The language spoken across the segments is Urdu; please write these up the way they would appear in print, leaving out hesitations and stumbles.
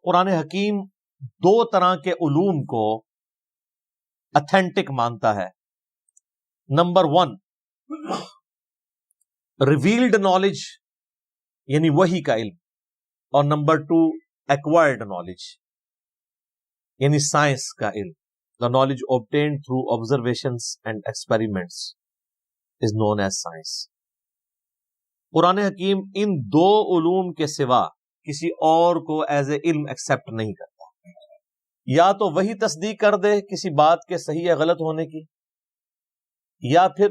قرآن حکیم دو طرح کے علوم کو اتھینٹک مانتا ہے. نمبر 1 ریویلڈ نالج یعنی وحی کا علم، اور نمبر 2 ایکوائرڈ نالج یعنی سائنس کا علم. The knowledge obtained through observations and experiments is known as science. قرآن حکیم ان دو علوم کے سوا کسی اور کو ایز اے علم ایکسپٹ نہیں کرتا. یا تو وہی تصدیق کر دے کسی بات کے صحیح یا غلط ہونے کی، یا پھر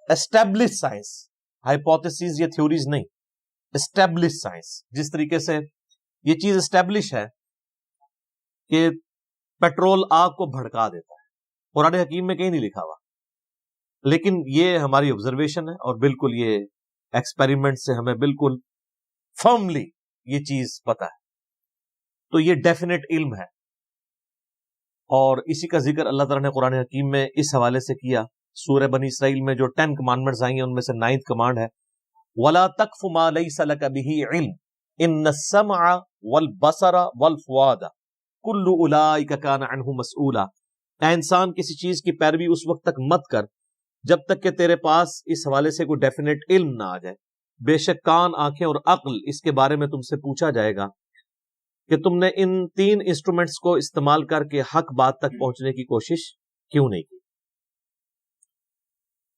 اسٹیبلش سائنس، ہائپوتھیسز یا تھیوریز نہیں، اسٹیبلش سائنس. جس طریقے سے یہ چیز اسٹیبلش ہے کہ پیٹرول آگ کو بھڑکا دیتا ہے، قرآن حکیم میں کہیں نہیں لکھا ہوا، لیکن یہ ہماری آبزرویشن ہے اور بالکل یہ ایکسپیریمنٹ سے ہمیں بالکل فرملی یہ چیز پتا ہے. تو یہ ڈیفینیٹ علم ہے، اور اسی کا ذکر اللہ تعالیٰ نے قرآن حکیم میں اس حوالے سے کیا. سورہ بنی اسرائیل میں جو 10 کمانڈمنٹس آئی ہیں ان میں سے 9th کمانڈ ہے وَلَا تَقْفُ مَا لَيْسَ لَكَ بِهِ عِلْمٌ إِنَّ السَّمْعَ وَالْبَصَرَ وَالْفُؤَادَ كُلُّ أُولَئِكَ كَانَ عَنْهُ مَسْئُولًا. اے انسان کسی چیز کی پیروی اس وقت تک مت کر جب تک کہ تیرے پاس اس حوالے سے کوئی ڈیفینیٹ علم نہ آ جائے. بے شک کان، آنکھیں اور عقل اس کے بارے میں تم سے پوچھا جائے گا کہ تم نے ان 3 انسٹرومنٹس کو استعمال کر کے حق بات تک پہنچنے کی کوشش کیوں نہیں کی.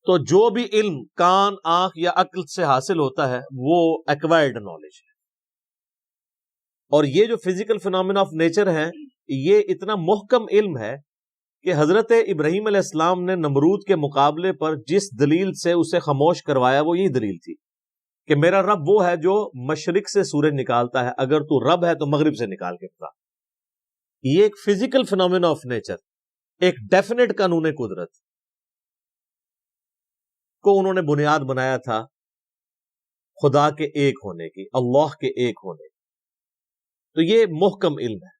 تو جو بھی علم کان، آنکھ یا عقل سے حاصل ہوتا ہے وہ ایکوائرڈ نالج ہے. اور یہ جو فزیکل فینومینا آف نیچر ہیں یہ اتنا محکم علم ہے کہ حضرت ابراہیم علیہ السلام نے نمرود کے مقابلے پر جس دلیل سے اسے خاموش کروایا وہ یہی دلیل تھی کہ میرا رب وہ ہے جو مشرق سے سورج نکالتا ہے، اگر تو رب ہے تو مغرب سے نکال کے بتا. یہ ایک فزیکل فینومینا آف نیچر، ایک ڈیفینیٹ قانون قدرت کو انہوں نے بنیاد بنایا تھا خدا کے ایک ہونے کی، اللہ کے ایک ہونے کی. تو یہ محکم علم ہے.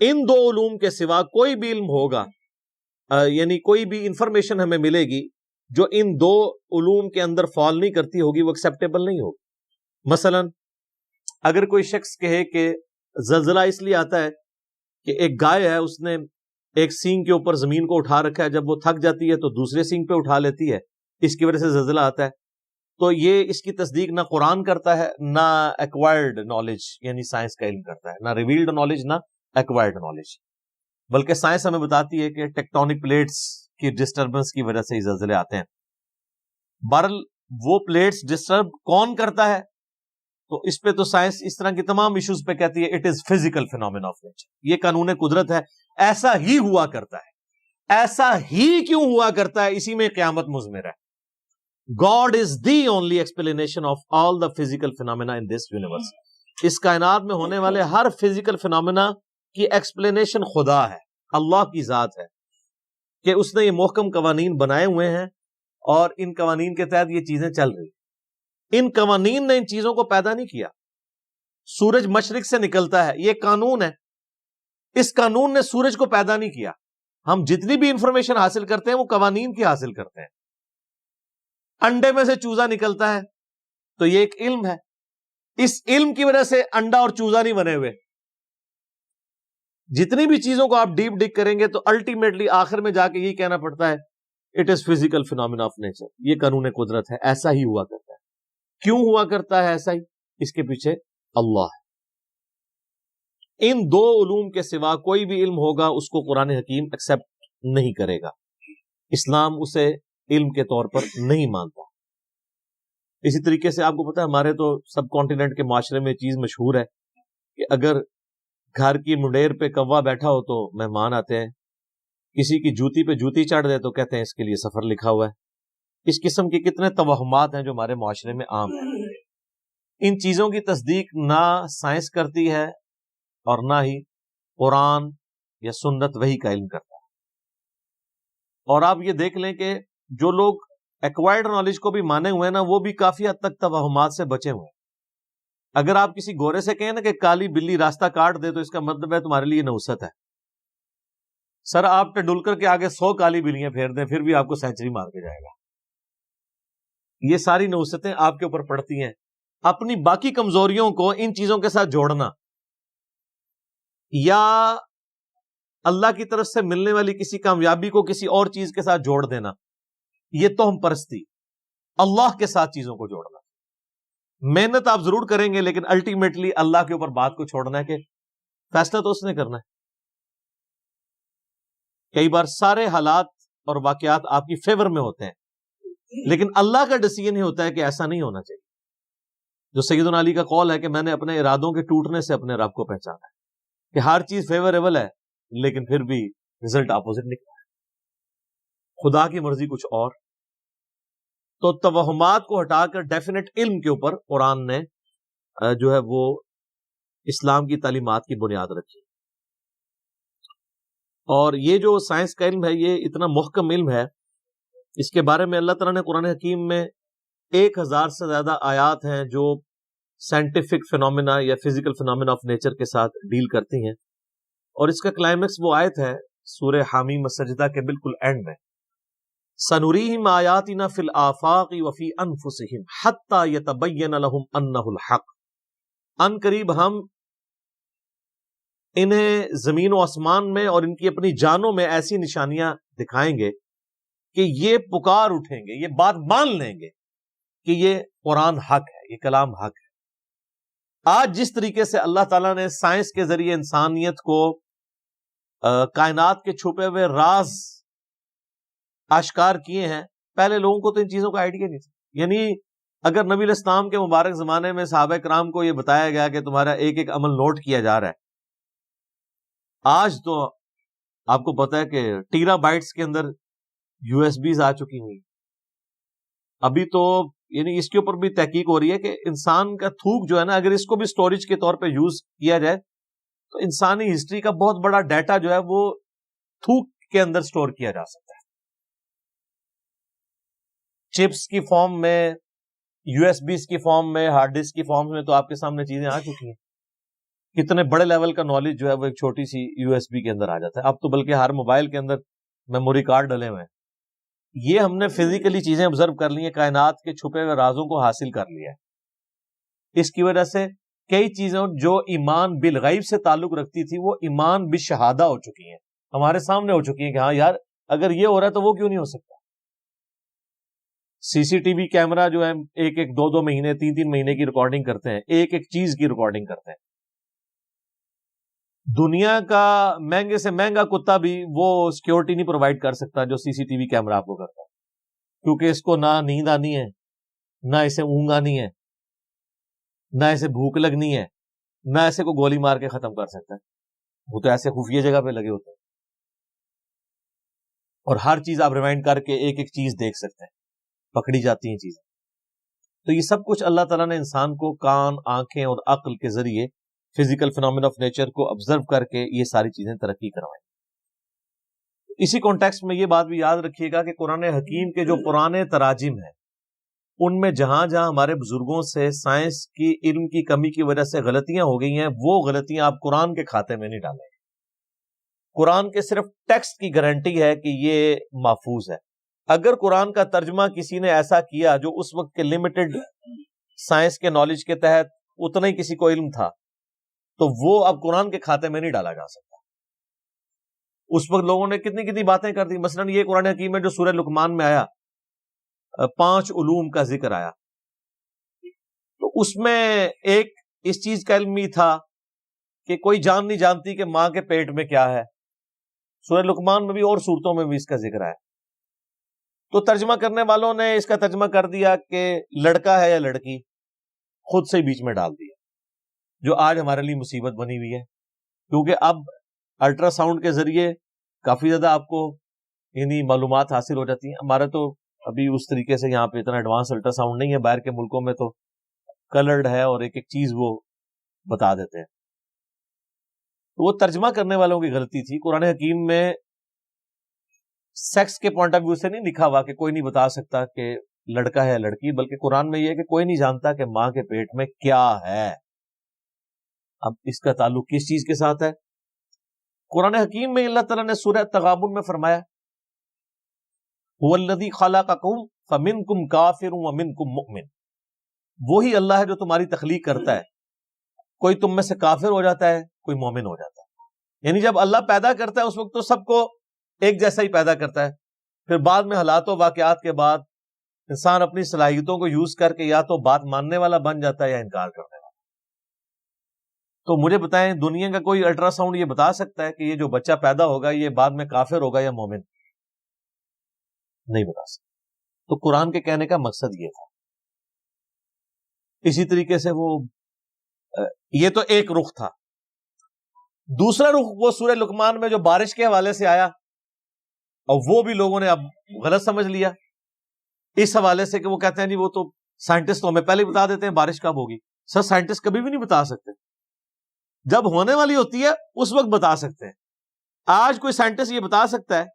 ان دو علوم کے سوا کوئی بھی علم ہوگا، یعنی کوئی بھی انفارمیشن ہمیں ملے گی جو ان دو علوم کے اندر فال نہیں کرتی ہوگی، وہ ایکسیپٹیبل نہیں ہوگی. مثلا اگر کوئی شخص کہے کہ زلزلہ اس لیے آتا ہے کہ ایک گائے ہے، اس نے ایک سینگ کے اوپر زمین کو اٹھا رکھا ہے، جب وہ تھک جاتی ہے تو دوسرے سینگ پہ اٹھا لیتی ہے، اس کی وجہ سے زلزلہ آتا ہے. تو یہ اس کی تصدیق نہ قرآن کرتا ہے، نہ ایکوائرڈ نالج یعنی سائنس کا علم کرتا ہے، نہ ریویلڈ نالج نہ ایکوائرڈ نالج. بلکہ سائنس ہمیں بتاتی ہے کہ ٹیکٹونک پلیٹس کی ڈسٹربنس کی وجہ سے یہ زلزلے آتے ہیں. بہرحال وہ پلیٹس ڈسٹرب کون کرتا ہے، تو اس پہ تو سائنس اس طرح کی تمام ایشوز پہ کہتی ہے it is physical phenomena of nature. یہ قانون قدرت ہے، ایسا ہی ہوا کرتا ہے. ایسا ہی کیوں ہوا کرتا ہے، اسی میں قیامت مضمر ہے. God is the only explanation of all the physical phenomena in this universe. اس کائنات میں ہونے والے ہر فزیکل فینومینا کی ایکسپلینیشن خدا ہے، اللہ کی ذات ہے کہ اس نے یہ محکم قوانین بنائے ہوئے ہیں اور ان قوانین کے تحت یہ چیزیں چل رہی. ان قوانین نے ان چیزوں کو پیدا نہیں کیا. سورج مشرق سے نکلتا ہے، یہ قانون ہے. اس قانون نے سورج کو پیدا نہیں کیا. ہم جتنی بھی انفارمیشن حاصل کرتے ہیں وہ قوانین کی حاصل کرتے ہیں. انڈے میں سے چوزا نکلتا ہے تو یہ ایک علم ہے. اس علم کی وجہ سے انڈا اور چوزا نہیں بنے ہوئے. جتنی بھی چیزوں کو آپ ڈیپ ڈگ کریں گے تو الٹیمیٹلی آخر میں جا کے یہی کہنا پڑتا ہے it is physical phenomena of nature. یہ قانون قدرت ہے، ایسا ہی ہوا کرتا ہے. کیوں ہوا کرتا ہے ایسا ہی؟ اس کے پیچھے اللہ ہے. ان دو علوم کے سوا کوئی بھی علم ہوگا اس کو قرآن حکیم ایکسپٹ نہیں کرے گا. اسلام اسے علم کے طور پر نہیں مانتا. اسی طریقے سے آپ کو پتا ہے ہمارے تو سب کانٹیننٹ کے معاشرے میں چیز مشہور ہے کہ اگر گھر کی منڈیر پہ کوا بیٹھا ہو تو مہمان آتے ہیں، کسی کی جوتی پہ جوتی چڑھ دے تو کہتے ہیں اس کے لیے سفر لکھا ہوا ہے. اس قسم کے کتنے توہمات ہیں جو ہمارے معاشرے میں عام ہیں. ان چیزوں کی تصدیق نہ سائنس کرتی ہے اور نہ ہی قرآن یا سنت وحی کا علم کرتا ہے. اور آپ یہ دیکھ لیں کہ جو لوگ ایکوائرڈ نالج کو بھی مانے ہوئے ہیں نا، وہ بھی کافی حد تک توہمات سے بچے ہوئے ہیں. اگر آپ کسی گورے سے کہیں نا کہ کالی بلی راستہ کاٹ دے تو اس کا مطلب ہے تمہارے لیے نوست ہے. سر آپ ٹنڈولکر کے آگے 100 کالی بلیاں پھیر دیں پھر بھی آپ کو سینچری مار کے جائے گا. یہ ساری نوستیں آپ کے اوپر پڑتی ہیں. اپنی باقی کمزوریوں کو ان چیزوں کے ساتھ جوڑنا یا اللہ کی طرف سے ملنے والی کسی کامیابی کو کسی اور چیز کے ساتھ جوڑ دینا، یہ توہم پرستی، اللہ کے ساتھ چیزوں کو جوڑنا۔ محنت آپ ضرور کریں گے لیکن الٹیمیٹلی اللہ کے اوپر بات کو چھوڑنا ہے کہ فیصلہ تو اس نے کرنا ہے۔ کئی بار سارے حالات اور واقعات آپ کی فیور میں ہوتے ہیں لیکن اللہ کا ڈیسیژن ہی ہوتا ہے کہ ایسا نہیں ہونا چاہیے۔ جو سیدنا علی کا قول ہے کہ میں نے اپنے ارادوں کے ٹوٹنے سے اپنے رب کو پہچانا ہے، کہ ہر چیز فیوریبل ہے لیکن پھر بھی رزلٹ اپوزٹ نکلا ہے، خدا کی مرضی کچھ اور۔ تو توہمات کو ہٹا کر ڈیفینیٹ علم کے اوپر قرآن نے جو ہے وہ اسلام کی تعلیمات کی بنیاد رکھی۔ اور یہ جو سائنس کا علم ہے یہ اتنا محکم علم ہے، اس کے بارے میں اللہ تعالیٰ نے قرآن حکیم میں 1000 سے زیادہ آیات ہیں جو سائنٹیفک فینومینا یا فزیکل فینومینا آف نیچر کے ساتھ ڈیل کرتی ہیں۔ اور اس کا کلائمیکس وہ آیت ہے سورہ حامیم السجدہ کے بالکل اینڈ میں، سنریہم آیاتنا فی الآفاق وفی انفسہم حتی یتبین لہم انہ الحق۔ ان قریب ہم انہیں زمین و آسمان میں اور ان کی اپنی جانوں میں ایسی نشانیاں دکھائیں گے کہ یہ پکار اٹھیں گے، یہ بات مان لیں گے کہ یہ قرآن حق ہے، یہ کلام حق ہے۔ آج جس طریقے سے اللہ تعالیٰ نے سائنس کے ذریعے انسانیت کو کائنات کے چھپے ہوئے راز آشکار کیے ہیں، پہلے لوگوں کو تو ان چیزوں کا آئیڈیا نہیں تھا۔ یعنی اگر نبی علیہ السلام کے مبارک زمانے میں صحابہ کرام کو یہ بتایا گیا کہ تمہارا ایک ایک عمل نوٹ کیا جا رہا ہے، آج تو آپ کو پتا ہے کہ ٹیرا بائٹس کے اندر یو ایس بیز آ چکی ہوئی۔ ابھی تو یعنی اس کے اوپر بھی تحقیق ہو رہی ہے کہ انسان کا تھوک جو ہے نا، اگر اس کو بھی سٹوریج کے طور پہ یوز کیا جائے تو انسانی ہسٹری کا بہت بڑا ڈیٹا جو ہے وہ تھوک کے اندر سٹور کیا جا سکتا ہے، چپس کی فارم میں، یو ایس بیز کی فارم میں، ہارڈ ڈسک کی فارم میں، تو آپ کے سامنے چیزیں آ چکی ہیں۔ کتنے بڑے لیول کا نالج جو ہے وہ ایک چھوٹی سی یو ایس بی کے اندر آ جاتا ہے۔ اب تو بلکہ ہر موبائل کے اندر میموری کارڈ ڈلے ہوئے ہیں۔ یہ ہم نے فزیکلی چیزیں آبزرو کر لی ہیں، کائنات کے چھپے ہوئے رازوں کو حاصل کر لیا ہے۔ اس کی وجہ سے کئی چیزیں جو ایمان بالغیب سے تعلق رکھتی تھی وہ ایمان بالشہادہ ہو چکی ہیں، ہمارے سامنے ہو چکی ہیں کہ ہاں یار اگر یہ ہو رہا ہے تو وہ کیوں نہیں ہو سکتا۔ سی سی ٹی وی کیمرہ جو ہے ایک ایک 2 مہینے 3 مہینے کی ریکارڈنگ کرتے ہیں، ایک ایک چیز کی ریکارڈنگ کرتے ہیں۔ دنیا کا مہنگے سے مہنگا کتا بھی وہ سیکیورٹی نہیں پرووائڈ کر سکتا جو سی سی ٹی وی کیمرہ آپ کو کرتا ہے، کیونکہ اس کو نہ نیند آنی ہے، نہ اسے اونگ آنی ہے، نہ اسے بھوک لگنی ہے، نہ ایسے کو گولی مار کے ختم کر سکتا ہے۔ وہ تو ایسے خفیہ جگہ پہ لگے ہوتے ہیں اور ہر چیز آپ ریوائنڈ کر کے ایک ایک چیز دیکھ سکتے ہیں، پکڑی جاتی ہیں چیزیں۔ تو یہ سب کچھ اللہ تعالیٰ نے انسان کو کان، آنکھیں اور عقل کے ذریعے فزیکل فینومینا آف نیچر کو آبزرو کر کے یہ ساری چیزیں ترقی کروائیں۔ اسی کانٹیکسٹ میں یہ بات بھی یاد رکھیے گا کہ قرآن حکیم کے جو پرانے تراجم ہیں ان میں جہاں جہاں ہمارے بزرگوں سے سائنس کی علم کی کمی کی وجہ سے غلطیاں ہو گئی ہیں، وہ غلطیاں آپ قرآن کے کھاتے میں نہیں ڈالیں۔ قرآن کے صرف ٹیکسٹ کی گارنٹی ہے کہ یہ محفوظ ہے۔ اگر قرآن کا ترجمہ کسی نے ایسا کیا جو اس وقت کے لمیٹڈ سائنس کے نالج کے تحت اتنا ہی کسی کو علم تھا، تو وہ اب قرآن کے کھاتے میں نہیں ڈالا جا سکتا۔ اس وقت لوگوں نے کتنی باتیں کر دی، مثلا یہ قرآن حکیم میں جو سورہ لقمان میں آیا 5 علوم کا ذکر آیا، تو اس میں ایک اس چیز کا علم بھی تھا کہ کوئی جان نہیں جانتی کہ ماں کے پیٹ میں کیا ہے۔ سورہ لقمان میں بھی اور سورتوں میں بھی اس کا ذکر آیا، تو ترجمہ کرنے والوں نے اس کا ترجمہ کر دیا کہ لڑکا ہے یا لڑکی، خود سے بیچ میں ڈال دیا، جو آج ہمارے لیے مصیبت بنی ہوئی ہے، کیونکہ اب الٹرا ساؤنڈ کے ذریعے کافی زیادہ آپ کو یعنی معلومات حاصل ہو جاتی ہیں۔ ہمارے تو ابھی اس طریقے سے یہاں پہ اتنا ایڈوانس الٹرا ساؤنڈ نہیں ہے، باہر کے ملکوں میں تو کلرڈ ہے اور ایک ایک چیز وہ بتا دیتے ہیں۔ تو وہ ترجمہ کرنے والوں کی غلطی تھی۔ قرآن حکیم میں سیکس کے پوائنٹ آف ویو سے نہیں لکھا ہوا کہ کوئی نہیں بتا سکتا کہ لڑکا ہے یا لڑکی، بلکہ قرآن میں یہ ہے کہ کوئی نہیں جانتا کہ ماں کے پیٹ میں کیا ہے۔ اب اس کا تعلق کس چیز کے ساتھ ہے؟ قرآن حکیم میں اللہ تعالیٰ نے سورہ تغابن میں فرمایا هو الذی خلقکم فمنکم کافر ومنکم مؤمن، وہی اللہ ہے جو تمہاری تخلیق کرتا ہے، کوئی تم میں سے کافر ہو جاتا ہے، کوئی مومن ہو جاتا ہے۔ یعنی جب اللہ پیدا کرتا ہے اس وقت تو سب کو ایک جیسا ہی پیدا کرتا ہے، پھر بعد میں حالات و واقعات کے بعد انسان اپنی صلاحیتوں کو یوز کر کے یا تو بات ماننے والا بن جاتا ہے یا انکار کرنے والا۔ تو مجھے بتائیں، دنیا کا کوئی الٹرا ساؤنڈ یہ بتا سکتا ہے کہ یہ جو بچہ پیدا ہوگا یہ بعد میں کافر ہوگا یا مومن؟ نہیں بتا سکتا۔ تو قرآن کے کہنے کا مقصد یہ تھا۔ اسی طریقے سے یہ تو ایک رخ تھا۔ دوسرا رخ وہ سورہ لقمان میں جو بارش کے حوالے سے آیا، اور وہ بھی لوگوں نے اب غلط سمجھ لیا اس حوالے سے کہ وہ کہتے ہیں جی وہ تو سائنٹسٹ ہمیں پہلے بتا دیتے ہیں بارش کب ہوگی۔ سر سائنٹسٹ کبھی بھی نہیں بتا سکتے، جب ہونے والی ہوتی ہے اس وقت بتا سکتے ہیں۔ آج کوئی سائنٹسٹ یہ بتا سکتا ہے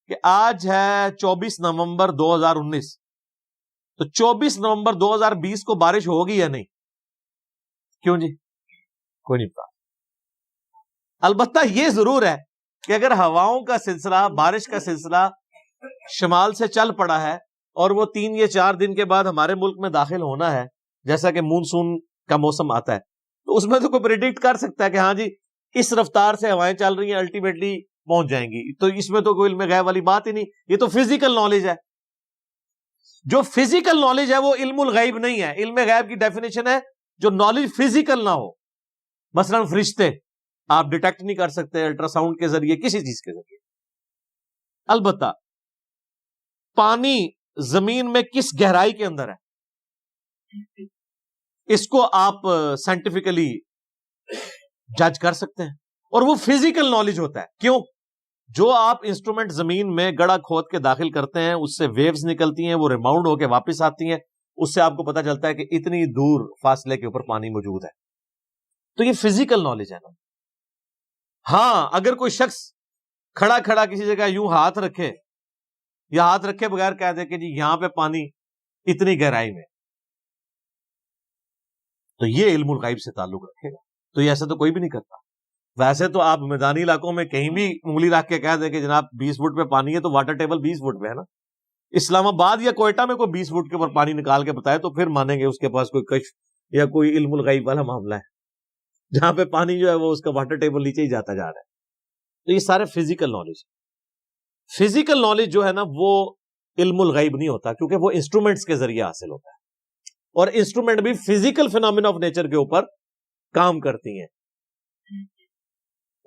کہ آج ہے 24 نومبر 2019، تو 24 نومبر 2020 کو بارش ہوگی یا نہیں؟ کیوں جی؟ کوئی نہیں بتا۔ البتہ یہ ضرور ہے کہ اگر ہواؤں کا سلسلہ، بارش کا سلسلہ شمال سے چل پڑا ہے اور وہ 3 یا 4 دن کے بعد ہمارے ملک میں داخل ہونا ہے، جیسا کہ مونسون کا موسم آتا ہے، تو اس میں تو کوئی پریڈکٹ کر سکتا ہے کہ ہاں جی اس رفتار سے ہوائیں چل رہی ہیں، الٹیمیٹلی پہنچ جائیں گی۔ تو اس میں تو کوئی علم غیب والی بات ہی نہیں، یہ تو فزیکل نالج ہے۔ جو فزیکل نالج ہے وہ علم الغیب نہیں ہے۔ علم غیب کی ڈیفینیشن ہے جو نالج فزیکل نہ ہو، مثلا فرشتے آپ ڈیٹیکٹ نہیں کر سکتے الٹرا ساؤنڈ کے ذریعے، کسی چیز کے ذریعے۔ البتہ پانی زمین میں کس گہرائی کے اندر ہے اس کو آپ سائنٹیفکلی جج کر سکتے ہیں، اور وہ فزیکل نالج ہوتا ہے۔ کیوں؟ جو آپ انسٹرومنٹ زمین میں گڑھا کھود کے داخل کرتے ہیں اس سے ویوز نکلتی ہیں، وہ ریباؤنڈ ہو کے واپس آتی ہیں، اس سے آپ کو پتا چلتا ہے کہ اتنی دور فاصلے کے اوپر پانی موجود ہے۔ تو یہ فزیکل نالج ہے نا۔ ہاں اگر کوئی شخص کھڑا کھڑا کسی جگہ یوں ہاتھ رکھے یا ہاتھ رکھے بغیر کہہ دے کہ جی یہاں پہ پانی اتنی گہرائی میں، تو یہ علم الغیب سے تعلق رکھے گا۔ تو یہ ایسا تو کوئی بھی نہیں کرتا۔ ویسے تو آپ میدانی علاقوں میں کہیں بھی انگلی رکھ کے کہہ دیں کہ جناب 20 فٹ پہ پانی ہے، تو واٹر ٹیبل 20 فٹ پہ ہے نا۔ اسلام آباد یا کوئٹہ میں کوئی 20 فٹ کے اوپر پانی نکال کے بتائے تو پھر مانیں گے اس کے پاس کوئی کشف یا کوئی علم الغیب والا معاملہ ہے، جہاں پہ پانی جو ہے وہ اس کا واٹر ٹیبل نیچے ہی جاتا جا رہا ہے۔ تو یہ سارے فزیکل نالج۔ فزیکل نالج جو ہے نا وہ علم الغیب نہیں ہوتا، کیونکہ وہ انسٹرومنٹس کے ذریعے حاصل ہوتا ہے، اور انسٹرومنٹ بھی فزیکل فینومینا آف نیچر کے اوپر کام کرتی ہیں۔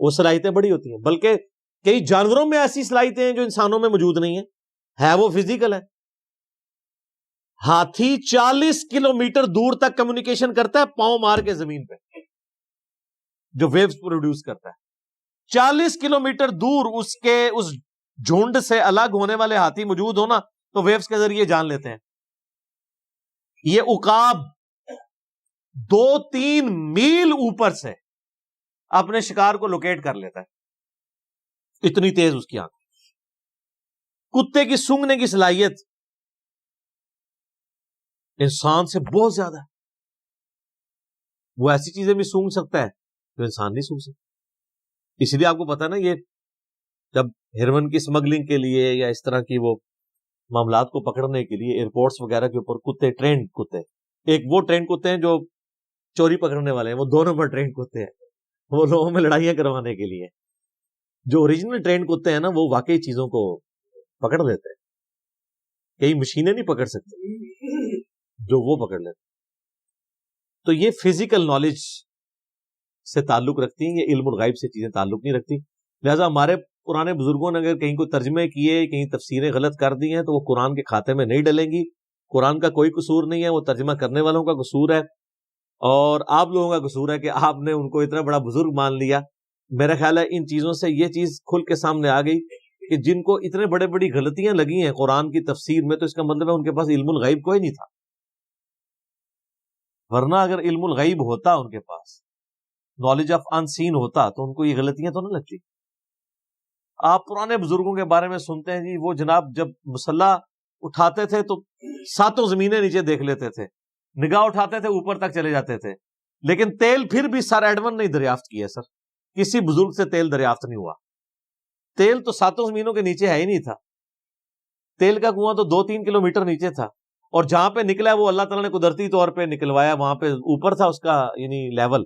وہ صلاحیتیں بڑی ہوتی ہیں، بلکہ کئی جانوروں میں ایسی صلاحیتیں ہیں جو انسانوں میں موجود نہیں ہیں، ہے وہ فزیکل ہے۔ ہاتھی 40 کلومیٹر دور تک کمیونیکیشن کرتا ہے پاؤں مار کے زمین پہ، جو ویوز پروڈیوس کرتا ہے۔ 40 کلومیٹر دور اس جھنڈ سے الگ ہونے والے ہاتھی موجود ہونا تو ویوز کے ذریعے جان لیتے ہیں۔ یہ عقاب 2-3 میل اوپر سے اپنے شکار کو لوکیٹ کر لیتا ہے، اتنی تیز اس کی آنکھ۔ کتے کی سونگنے کی صلاحیت انسان سے بہت زیادہ ہے، وہ ایسی چیزیں بھی سونگ سکتا ہے جو انسان نہیں سونگ سکتا۔ اسی لیے آپ کو پتا نا، یہ جب ہیروئن کی سمگلنگ کے لیے یا اس طرح کی وہ معاملات کو پکڑنے کے لیے ایئرپورٹس وغیرہ کے اوپر کتے، ٹرینڈ کتے، ایک وہ ٹرینڈ کتے ہیں جو چوری پکڑنے والے ہیں، وہ 2 نمبر ٹرینڈ کتے ہیں، وہ لوگوں میں لڑائیاں کروانے کے لیے۔ جو اوریجنل ٹرینڈ کتے ہیں نا وہ واقعی چیزوں کو پکڑ لیتے ہیں، کئی مشینیں نہیں پکڑ سکتے جو وہ پکڑ لیتے۔ تو یہ فزیکل نالج سے تعلق رکھتی ہیں، یہ علم الغیب سے چیزیں تعلق نہیں رکھتی۔ لہٰذا ہمارے پرانے بزرگوں نے اگر کہیں کوئی ترجمے کیے، کہیں تفسیریں غلط کر دی ہیں تو وہ قرآن کے کھاتے میں نہیں ڈلیں گی۔ قرآن کا کوئی قصور نہیں ہے، وہ ترجمہ کرنے والوں کا قصور ہے، اور آپ لوگوں کا قصور ہے کہ آپ نے ان کو اتنا بڑا بزرگ مان لیا۔ میرا خیال ہے ان چیزوں سے یہ چیز کھل کے سامنے آ گئی کہ جن کو اتنے بڑی غلطیاں لگی ہیں قرآن کی تفسیر میں، تو اس کا مطلب ہے ان کے پاس علم الغیب کوئی نہیں تھا۔ ورنہ اگر علم الغیب ہوتا ان کے پاس، نالج آف ان سین ہوتا، تو ان کو یہ غلطیاں تو نہ لگتی۔ آپ پرانے بزرگوں کے بارے میں سنتے ہیں جی وہ جناب جب مسلح اٹھاتے تھے تو 7 زمینیں نیچے دیکھ لیتے تھے، نگاہ اٹھاتے تھے اوپر تک چلے جاتے تھے، لیکن تیل پھر بھی سر ایڈمن نہیں دریافت کیا۔ سر کسی بزرگ سے تیل دریافت نہیں ہوا۔ تیل تو 7 زمینوں کے نیچے ہے ہی نہیں تھا، تیل کا کنواں تو 2-3 کلومیٹر نیچے تھا، اور جہاں پہ نکلا وہ اللہ تعالیٰ نے قدرتی طور پہ نکلوایا، وہاں پہ اوپر تھا اس کا یعنی لیول۔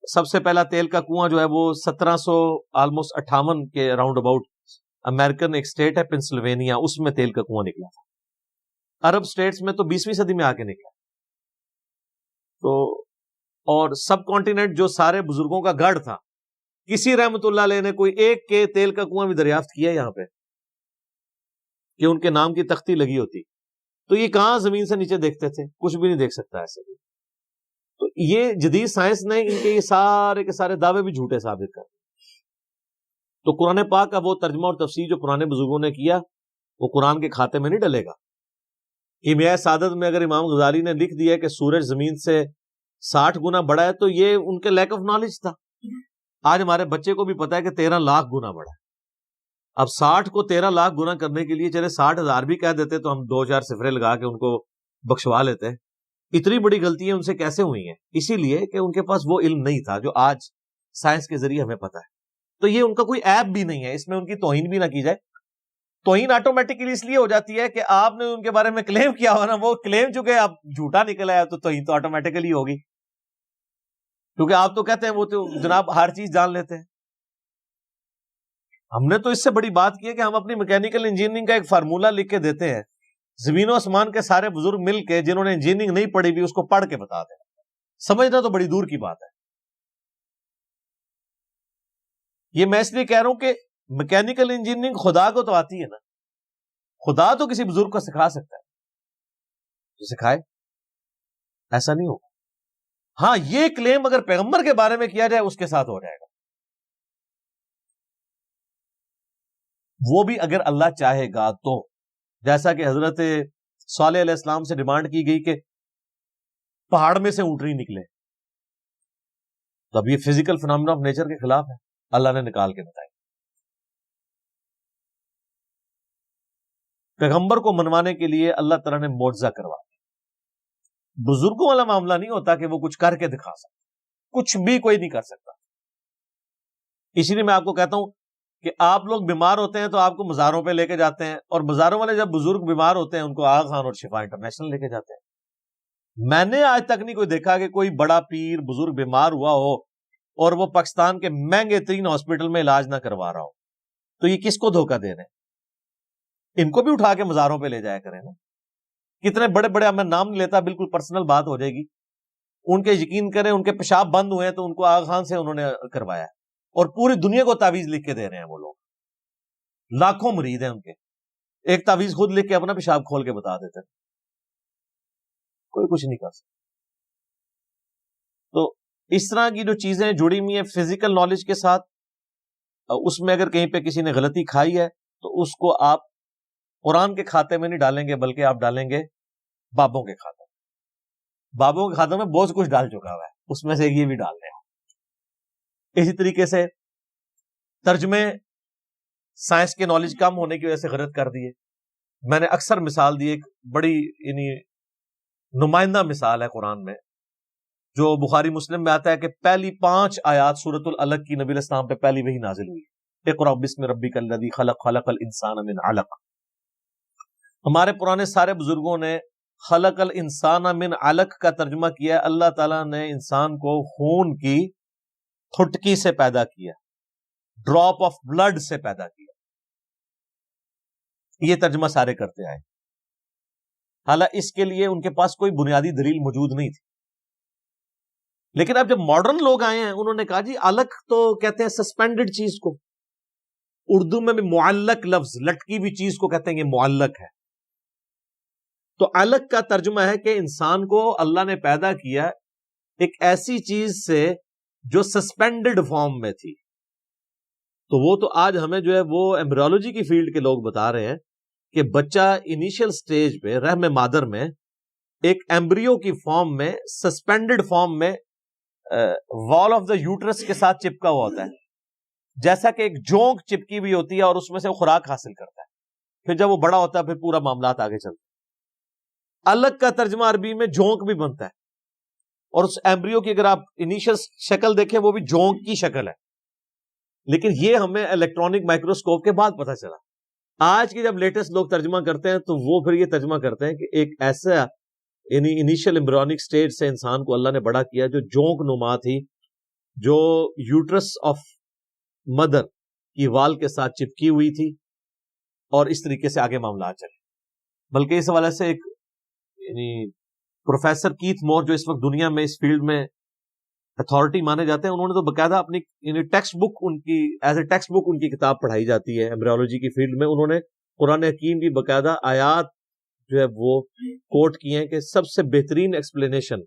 سب سے پہلا تیل کا کنواں جو ہے وہ 1758 کے راؤنڈ اباؤٹ امریکن ایک اسٹیٹ ہے پنسلوینیا، اس میں تیل کا کنواں نکلا تھا۔ عرب اسٹیٹس میں تو 20ویں صدی میں آ کے نکلا۔ تو اور سب کانٹیننٹ جو سارے بزرگوں کا گڑھ تھا، کسی رحمت اللہ علیہ نے کوئی ایک کے تیل کا کنواں بھی دریافت کیا یہاں پہ کہ ان کے نام کی تختی لگی ہوتی، تو یہ کہاں زمین سے نیچے دیکھتے تھے؟ کچھ بھی نہیں دیکھ سکتا ایسے بھی۔ تو یہ جدید سائنس نے ان کے یہ سارے کے سارے دعوے بھی جھوٹے ثابت کر۔ تو قرآن پاک کا وہ ترجمہ اور تفسیر جو پرانے بزرگوں نے کیا وہ قرآن کے کھاتے میں نہیں ڈلے گا۔ کیمیائے سعادت میں اگر امام غزالی نے لکھ دیا کہ سورج زمین سے 60 گنا بڑا ہے، تو یہ ان کے لیک آف نالج تھا۔ آج ہمارے بچے کو بھی پتا ہے کہ 13 لاکھ گنا بڑا ہے۔ اب 60 کو 13 لاکھ گنا کرنے کے لیے چلے 60,000 بھی کہہ دیتے تو ہم 2-4 صفرے لگا کے ان کو بخشوا لیتے ہیں۔ اتنی بڑی غلطیاں ان سے کیسے ہوئی ہیں؟ اسی لیے کہ ان کے پاس وہ علم نہیں تھا جو آج سائنس کے ذریعے ہمیں پتا ہے۔ تو یہ ان کا کوئی عیب بھی نہیں ہے، اس میں ان کی توہین بھی نہ کی جائے۔ توہین آٹومیٹکلی اس لیے ہو جاتی ہے کہ آپ نے ان کے بارے میں کلیم کیا ہوا نا، وہ کلیم چکے اب جھوٹا نکلا ہے، تو توہین تو آٹومیٹکلی ہوگی، کیونکہ آپ تو کہتے ہیں وہ تو جناب ہر چیز جان لیتے ہیں۔ ہم نے تو اس سے بڑی بات کی ہے کہ ہم اپنی میکینیکل انجینئرنگ کا ایک فارمولہ لکھ کے دیتے ہیں، زمین و آسمان کے سارے بزرگ مل کے جنہوں نے انجینئرنگ نہیں پڑھی بھی اس کو پڑھ کے بتا دیں۔ سمجھنا تو بڑی دور کی بات ہے۔ یہ میں اس لیے کہہ رہا ہوں کہ میکینیکل انجینئرنگ خدا کو تو آتی ہے نا، خدا تو کسی بزرگ کو سکھا سکتا ہے، تو سکھائے، ایسا نہیں ہوگا۔ ہاں یہ کلیم اگر پیغمبر کے بارے میں کیا جائے اس کے ساتھ ہو جائے گا، وہ بھی اگر اللہ چاہے گا تو، جیسا کہ حضرت صالح علیہ السلام سے ڈیمانڈ کی گئی کہ پہاڑ میں سے اونٹنی نکلے، تو اب یہ فزیکل فنامنا آف نیچر کے خلاف ہے، اللہ نے نکال کے بتایا۔ پیغمبر کو منوانے کے لیے اللہ تعالیٰ نے معجزہ کروا دیا۔ بزرگوں والا معاملہ نہیں ہوتا کہ وہ کچھ کر کے دکھا سکتا، کچھ بھی کوئی نہیں کر سکتا۔ اسی لیے میں آپ کو کہتا ہوں کہ آپ لوگ بیمار ہوتے ہیں تو آپ کو مزاروں پہ لے کے جاتے ہیں، اور مزاروں والے جب بزرگ بیمار ہوتے ہیں ان کو آغا خان اور شفا انٹرنیشنل لے کے جاتے ہیں۔ میں نے آج تک نہیں کوئی دیکھا کہ کوئی بڑا پیر بزرگ بیمار ہوا ہو اور وہ پاکستان کے مہنگے ترین ہاسپٹل میں علاج نہ کروا رہا ہو، تو یہ کس کو دھوکہ دے رہے ہیں؟ ان کو بھی اٹھا کے مزاروں پہ لے جایا کریں نا۔ کتنے بڑے بڑے، اب میں نام نہیں لیتا، بالکل پرسنل بات ہو جائے گی، ان کے یقین کریں ان کے پیشاب بند ہوئے ہیں تو ان کو آغا خان سے انہوں نے کروایا، اور پوری دنیا کو تعویذ لکھ کے دے رہے ہیں وہ لوگ، لاکھوں مرید ہیں ان کے، ایک تعویذ خود لکھ کے اپنا پیشاب کھول کے بتا دیتے ہیں، کوئی کچھ نہیں کر سکتا۔ تو اس طرح کی جو چیزیں جڑی ہوئی ہیں فزیکل نالج کے ساتھ، اس میں اگر کہیں پہ کسی نے غلطی کھائی ہے تو اس کو آپ قرآن کے کھاتے میں نہیں ڈالیں گے، بلکہ آپ ڈالیں گے بابوں کے کھاتے میں۔ بابوں کے کھاتے میں بہت کچھ ڈال چکا ہوا ہے، اس میں سے یہ بھی ڈال دیں۔ اسی طریقے سے ترجمے سائنس کے نالج کم ہونے کی وجہ سے غلط کر دیے۔ میں نے اکثر مثال دی، ایک بڑی یعنی نمائندہ مثال ہے قرآن میں، جو بخاری مسلم میں آتا ہے کہ پہلی 5 آیات سورۃ العلق کی نبی علیہ السلام پہ پہلی وہی نازل ہوئی، اقرأ بسم ربک الذی خلق، خلق الانسان من علق۔ ہمارے پرانے سارے بزرگوں نے خلق الانسان من علق کا ترجمہ کیا ہے، اللہ تعالیٰ نے انسان کو خون کی تھٹکی سے پیدا کیا، ڈراپ آف بلڈ سے پیدا کیا۔ یہ ترجمہ سارے کرتے آئے، حالانکہ اس کے لیے ان کے پاس کوئی بنیادی دلیل موجود نہیں تھی۔ لیکن اب جب ماڈرن لوگ آئے ہیں انہوں نے کہا جی علق تو کہتے ہیں سسپینڈڈ چیز کو، اردو میں بھی معلق لفظ، لٹکی ہوئی چیز کو کہتے ہیں یہ معلق ہے۔ تو علق کا ترجمہ ہے کہ انسان کو اللہ نے پیدا کیا ایک ایسی چیز سے جو سسپینڈڈ فارم میں تھی۔ تو وہ تو آج ہمیں جو ہے وہ ایمبریولوجی کی فیلڈ کے لوگ بتا رہے ہیں کہ بچہ انیشل سٹیج پہ رحم مادر میں ایک ایمبریو کی فارم میں، سسپینڈڈ فارم میں، وال آف دا یوٹرس کے ساتھ چپکا ہوا ہوتا ہے، جیسا کہ ایک جونک چپکی ہوئی ہوتی ہے اور اس میں سے وہ خوراک حاصل کرتا ہے، پھر جب وہ بڑا ہوتا ہے پھر پورا معاملات آگے چلتا ہے۔ الگ کا ترجمہ عربی میں جونک بھی بنتا ہے، اور اس ایمبریو کی اگر آپ انیشل شکل دیکھیں وہ بھی جونک کی شکل ہے، لیکن یہ ہمیں الیکٹرانک مائکروسکوپ کے بعد پتہ چلا۔ آج کے جب لیٹسٹ لوگ ترجمہ کرتے ہیں تو وہ پھر یہ ترجمہ کرتے ہیں کہ ایک ایسا یعنی انیشل ایمبریونک سٹیج سے انسان کو اللہ نے بڑا کیا جو جونک نما تھی، جو یوٹرس آف مدر کی وال کے ساتھ چپکی ہوئی تھی، اور اس طریقے سے آگے معاملات چلے. بلکہ اس حوالے سے ایک یعنی پروفیسر کیتھ مور جو اس وقت دنیا میں اس فیلڈ میں اتھارٹی مانے جاتے ہیں، انہوں نے تو باقاعدہ اپنی یعنی ٹیکسٹ بک ان کی ایز اے ٹیکسٹ بک ان کی کتاب پڑھائی جاتی ہے ایمبریولوجی کی فیلڈ میں. انہوں نے قرآن حکیم کی باقاعدہ آیات جو ہے وہ کوٹ کی ہیں کہ سب سے بہترین ایکسپلینیشن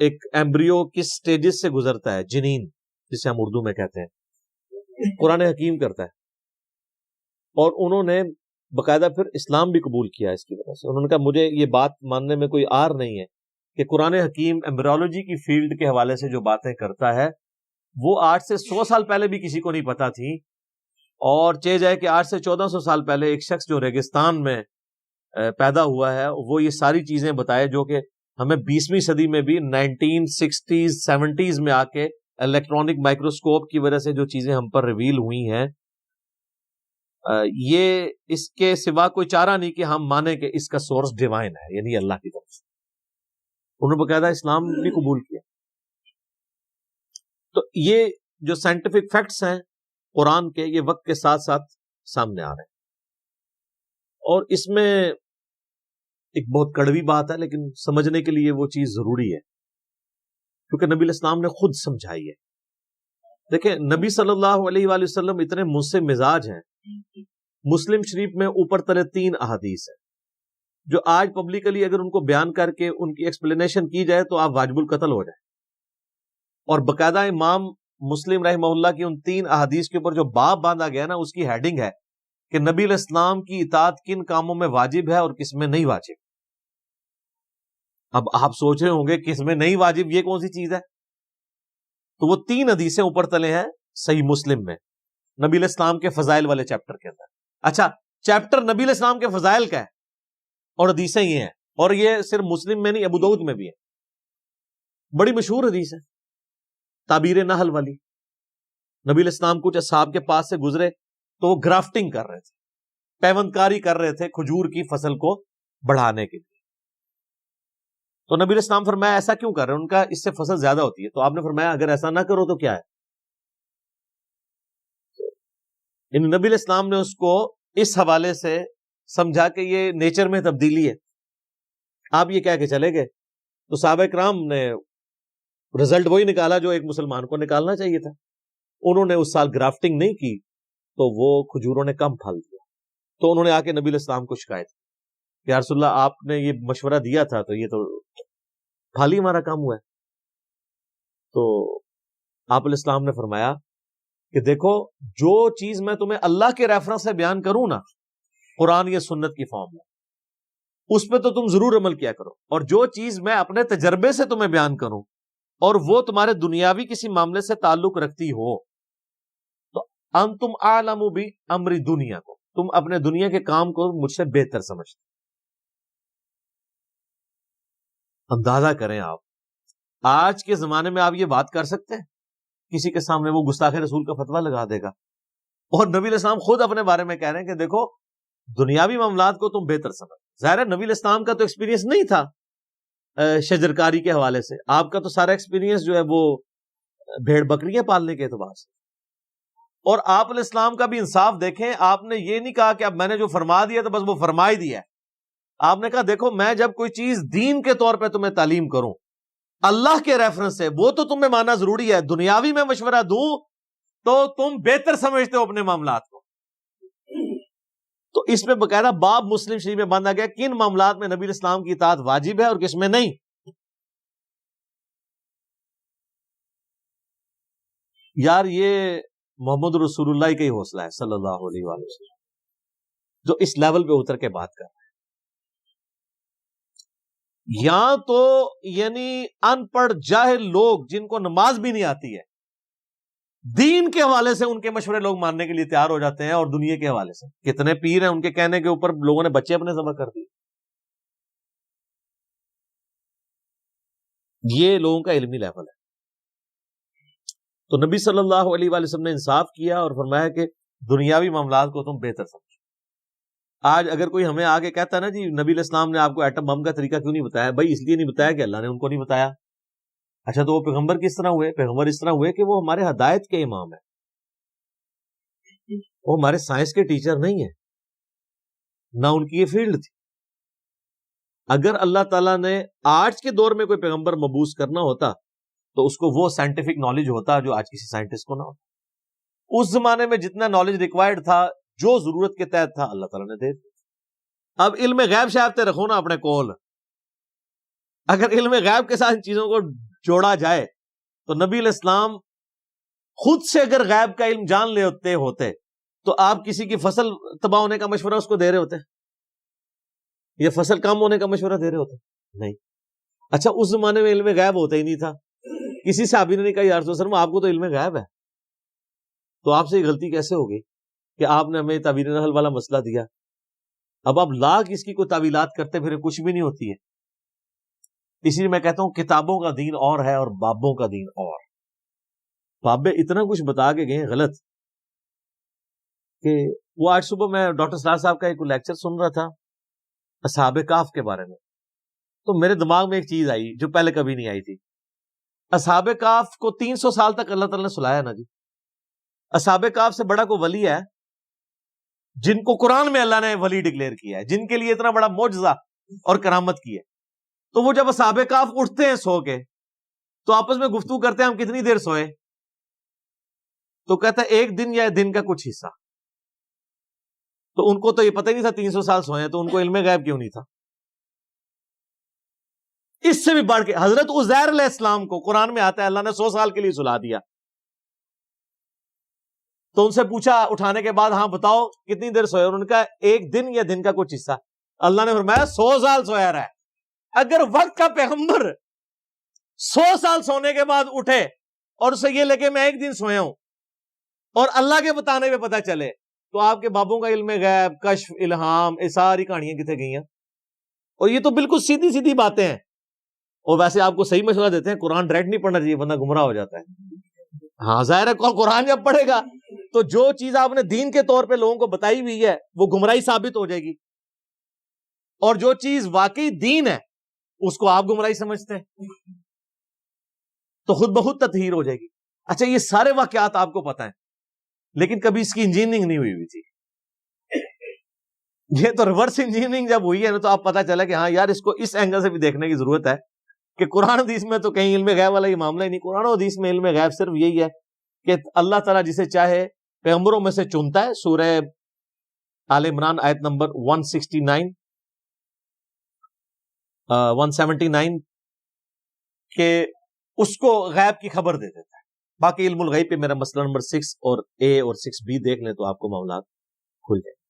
ایک ایمبریو کس سٹیجز سے گزرتا ہے، جنین جسے ہم اردو میں کہتے ہیں، قرآن حکیم کرتا ہے. اور انہوں نے باقاعدہ پھر اسلام بھی قبول کیا اس کی وجہ سے. انہوں نے کہا مجھے یہ بات ماننے میں کوئی عار نہیں ہے کہ قرآن حکیم ایمبریولوجی کی فیلڈ کے حوالے سے جو باتیں کرتا ہے وہ 8 سے 100 سال پہلے بھی کسی کو نہیں پتا تھی، اور چاہے جائے کہ 8 سے 1400 سال پہلے ایک شخص جو ریگستان میں پیدا ہوا ہے وہ یہ ساری چیزیں بتائے جو کہ ہمیں 20ویں صدی میں بھی 1960s 70s میں آ کے الیکٹرانک مائکروسکوپ کی وجہ سے جو چیزیں ہم پر ریویل ہوئی ہیں، یہ اس کے سوا کوئی چارہ نہیں کہ ہم مانیں کہ اس کا سورس ڈیوائن ہے، یعنی اللہ کی طرف سے. انہوں نے باقاعدہ اسلام بھی قبول کیا. تو یہ جو سائنٹیفک فیکٹس ہیں قرآن کے، یہ وقت کے ساتھ ساتھ سامنے آ رہے ہیں. اور اس میں ایک بہت کڑوی بات ہے لیکن سمجھنے کے لیے وہ چیز ضروری ہے، کیونکہ نبی الاسلام نے خود سمجھائی ہے. دیکھیں نبی صلی اللہ علیہ وآلہ وسلم اتنے منصف مزاج ہیں. مسلم شریف میں اوپر تلے 3 احادیث ہیں جو آج پبلکلی اگر ان کو بیان کر کے ان کی ایکسپلینیشن کی جائے تو آپ واجب القتل ہو جائیں. اور باقاعدہ امام مسلم رحمہ اللہ کی ان 3 احادیث کے اوپر جو باب باندھا گیا نا، اس کی ہیڈنگ ہے کہ نبی علیہ السلام کی اطاعت کن کاموں میں واجب ہے اور کس میں نہیں واجب. اب آپ سوچ رہے ہوں گے کس میں نہیں واجب، یہ کون سی چیز ہے؟ تو وہ 3 حدیثیں اوپر تلے ہیں صحیح مسلم میں، نبی علیہ السلام کے فضائل والے چیپٹر کے اندر. اچھا، چیپٹر نبی علیہ السلام کے فضائل کا ہے اور حدیثیں یہ ہیں، اور یہ صرف مسلم میں نہیں ابو داؤد میں بھی ہے. بڑی مشہور حدیث ہے تعبیر نحل والی. نبی علیہ السلام کچھ اصحاب کے پاس سے گزرے تو وہ گرافٹنگ کر رہے تھے، پیوند کاری کر رہے تھے کھجور کی فصل کو بڑھانے کے لیے. تو نبی علیہ السلام فرمایا ایسا کیوں کر رہے ہیں؟ ان کا اس سے فصل زیادہ ہوتی ہے. تو آپ نے فرمایا اگر ایسا نہ کرو تو کیا ہے؟ نبی علیہ السلام نے اس کو اس حوالے سے سمجھا کہ یہ نیچر میں تبدیلی ہے. آپ یہ کہہ کے چلے گئے تو صحابہ کرام نے رزلٹ وہی نکالا جو ایک مسلمان کو نکالنا چاہیے تھا. انہوں نے اس سال گرافٹنگ نہیں کی تو وہ کھجوروں نے کم پھل دیا. تو انہوں نے آ کے نبی علیہ السلام کو شکایت کی یا رسول اللہ آپ نے یہ مشورہ دیا تھا تو یہ تو پھل ہی ہمارا کم ہوا ہے. تو آپ علیہ السلام نے فرمایا کہ دیکھو جو چیز میں تمہیں اللہ کے ریفرنس سے بیان کروں نا، قرآن یا سنت کی فارم میں، اس پہ تو تم ضرور عمل کیا کرو. اور جو چیز میں اپنے تجربے سے تمہیں بیان کروں اور وہ تمہارے دنیاوی کسی معاملے سے تعلق رکھتی ہو تو انتم اعلم بی امر دنیا کو، تم اپنے دنیا کے کام کو مجھ سے بہتر سمجھتے. اندازہ کریں آپ آج کے زمانے میں آپ یہ بات کر سکتے ہیں کسی کے سامنے؟ وہ گستاخ رسول کا فتویٰ لگا دے گا. اور نبی علیہ السلام خود اپنے بارے میں کہہ رہے ہیں کہ دیکھو دنیاوی معاملات کو تم بہتر سمجھ. ظاہر ہے نبی علیہ السلام کا تو ایکسپیرینس نہیں تھا شجرکاری کے حوالے سے، آپ کا تو سارا ایکسپیرینس جو ہے وہ بھیڑ بکریاں پالنے کے اعتبار سے. اور آپ علیہ السلام کا بھی انصاف دیکھیں، آپ نے یہ نہیں کہا کہ اب میں نے جو فرما دیا تو بس وہ فرما ہی دیا ہے. آپ نے کہا دیکھو میں جب کوئی چیز دین کے طور پہ تمہیں تعلیم کروں اللہ کے ریفرنس سے، وہ تو تمہیں ماننا ضروری ہے. دنیاوی میں مشورہ دوں تو تم بہتر سمجھتے ہو اپنے معاملات کو. تو اس میں باقاعدہ باب مسلم شریف میں باندھا گیا کن معاملات میں نبی اسلام کی اطاعت واجب ہے اور کس میں نہیں. یار یہ محمد رسول اللہ کا ہی حوصلہ ہے صلی اللہ علیہ وآلہ وسلم جو اس لیول پہ اتر کے بات کر رہا ہے. یا تو یعنی ان پڑھ جاہل لوگ جن کو نماز بھی نہیں آتی ہے دین کے حوالے سے ان کے مشورے لوگ ماننے کے لیے تیار ہو جاتے ہیں، اور دنیا کے حوالے سے کتنے پیر ہیں ان کے کہنے کے اوپر لوگوں نے بچے اپنے ذبح کر دیے. یہ لوگوں کا علمی لیول ہے. تو نبی صلی اللہ علیہ وآلہ وسلم نے انصاف کیا اور فرمایا کہ دنیاوی معاملات کو تم بہتر سمجھو. آج اگر کوئی ہمیں آگے کہتا ہے نا جی نبی علیہ السلام نے آپ کو ایٹم بم کا طریقہ کیوں نہیں بتایا، بھائی اس لیے نہیں بتایا کہ اللہ نے ان کو نہیں بتایا. اچھا تو وہ پیغمبر کس طرح ہوئے؟ پیغمبر اس طرح ہوئے کہ وہ ہمارے ہدایت کے امام ہیں، وہ ہمارے سائنس کے ٹیچر نہیں ہیں، نہ ان کی یہ فیلڈ تھی۔ اگر اللہ تعالیٰ نے آج کے دور میں کوئی پیغمبر مبعوث کرنا ہوتا تو اس کو وہ سائنٹیفک نالج ہوتا جو آج کسی سائنٹسٹ کو نہ ہوتا۔ اس زمانے میں جتنا نالج ریکوائرڈ تھا، جو ضرورت کے تحت تھا، اللہ تعالیٰ نے دے دیا۔ اب علم غیب شاید رکھو نا اپنے کول، اگر علم غیب کے ساتھ ان چیزوں کو جوڑا جائے تو نبی علیہ السلام خود سے اگر غیب کا علم جان لیتے ہوتے تو آپ کسی کی فصل تباہ ہونے کا مشورہ اس کو دے رہے ہوتے؟ یا فصل کم ہونے کا مشورہ دے رہے ہوتے؟ نہیں۔ اچھا اس زمانے میں علم غیب ہوتا ہی نہیں تھا، کسی صحابی نے نہیں کہا یا رسول اللہ صلی اللہ علیہ وسلم آپ کو تو علم غیب ہے، تو آپ سے یہ غلطی کیسے ہوگی کہ آپ نے ہمیں تعبیر نحل والا مسئلہ دیا؟ اب آپ لاکھ اس کی کوئی تعویلات کرتے پھر کچھ بھی نہیں ہوتی ہے۔ اسی لیے میں کہتا ہوں کتابوں کا دین اور ہے اور بابوں کا دین اور۔ بابے اتنا کچھ بتا کے گئے غلط کہ وہ آج صبح میں ڈاکٹر سراج صاحب کا ایک لیکچر سن رہا تھا اصحاب کہف کے بارے میں، تو میرے دماغ میں ایک چیز آئی جو پہلے کبھی نہیں آئی تھی۔ اصحاب کہف کو 300 سال تک اللہ تعالیٰ نے سلایا نا جی۔ اصحاب کہف سے بڑا کوئی ولی ہے جن کو قرآن میں اللہ نے ولی ڈکلیئر کیا ہے، جن کے لیے اتنا بڑا معجزہ اور کرامت کی ہے؟ تو وہ جب اصحاب کہف اٹھتے ہیں سو کے تو آپس میں گفتگو کرتے ہیں ہم کتنی دیر سوئے؟ تو کہتا ہے ایک دن یا دن کا کچھ حصہ۔ تو ان کو تو یہ پتہ ہی نہیں تھا 300 سال سوئے ہیں، تو ان کو علم غیب کیوں نہیں تھا؟ اس سے بھی بڑھ کے حضرت عزیر علیہ السلام کو قرآن میں آتا ہے اللہ نے 100 سال کے لیے سلا دیا۔ تو ان سے پوچھا اٹھانے کے بعد ہاں بتاؤ کتنی دیر سوئے؟ انہوں نے کہا ایک دن یا دن کا کچھ حصہ۔ اللہ نے فرمایا 100 سال سویا رہا ہے۔ اگر وقت کا پیغمبر 100 سال سونے کے بعد اٹھے اور اسے یہ لگے میں ایک دن سویا ہوں اور اللہ کے بتانے پہ پتہ چلے، تو آپ کے بابوں کا علم غیب، کشف، الہام، یہ ساری کہانیاں کتنے گئی ہیں؟ اور یہ تو بالکل سیدھی سیدھی باتیں ہیں، اور ویسے آپ کو صحیح مشورہ دیتے ہیں قرآن ڈائریکٹ نہیں پڑھنا چاہیے، بندہ گمراہ ہو جاتا ہے۔ ہاں ظاہر ہے قرآن جب پڑھے گا تو جو چیز آپ نے دین کے طور پہ لوگوں کو بتائی ہوئی ہے وہ گمراہی ثابت ہو جائے گی، اور جو چیز واقعی دین ہے اس کو آپ گمراہی سمجھتے ہیں تو خود بخود تطہیر ہو جائے گی۔ اچھا یہ سارے واقعات آپ کو پتہ ہیں لیکن کبھی اس کی انجینئرنگ نہیں ہوئی تھی۔ یہ تو ریورس انجینئرنگ جب ہوئی ہے نا تو آپ پتہ چلا کہ ہاں یار اس کو اس اینگل سے بھی دیکھنے کی ضرورت ہے کہ قرآن حدیث میں تو کہیں علم غیب والا یہ معاملہ ہی نہیں۔ قرآن حدیث میں علم غیب صرف یہی ہے کہ اللہ تعالیٰ جسے چاہے پیغمبروں میں سے چنتا ہے۔ سورہ آل عمران آیت نمبر 179 کہ اس کو غیب کی خبر دے دیتا ہے۔ باقی علم الغیب پہ میرا مسئلہ نمبر 6 اور A اور 6B دیکھ لیں تو آپ کو معاملات کھل جائیں۔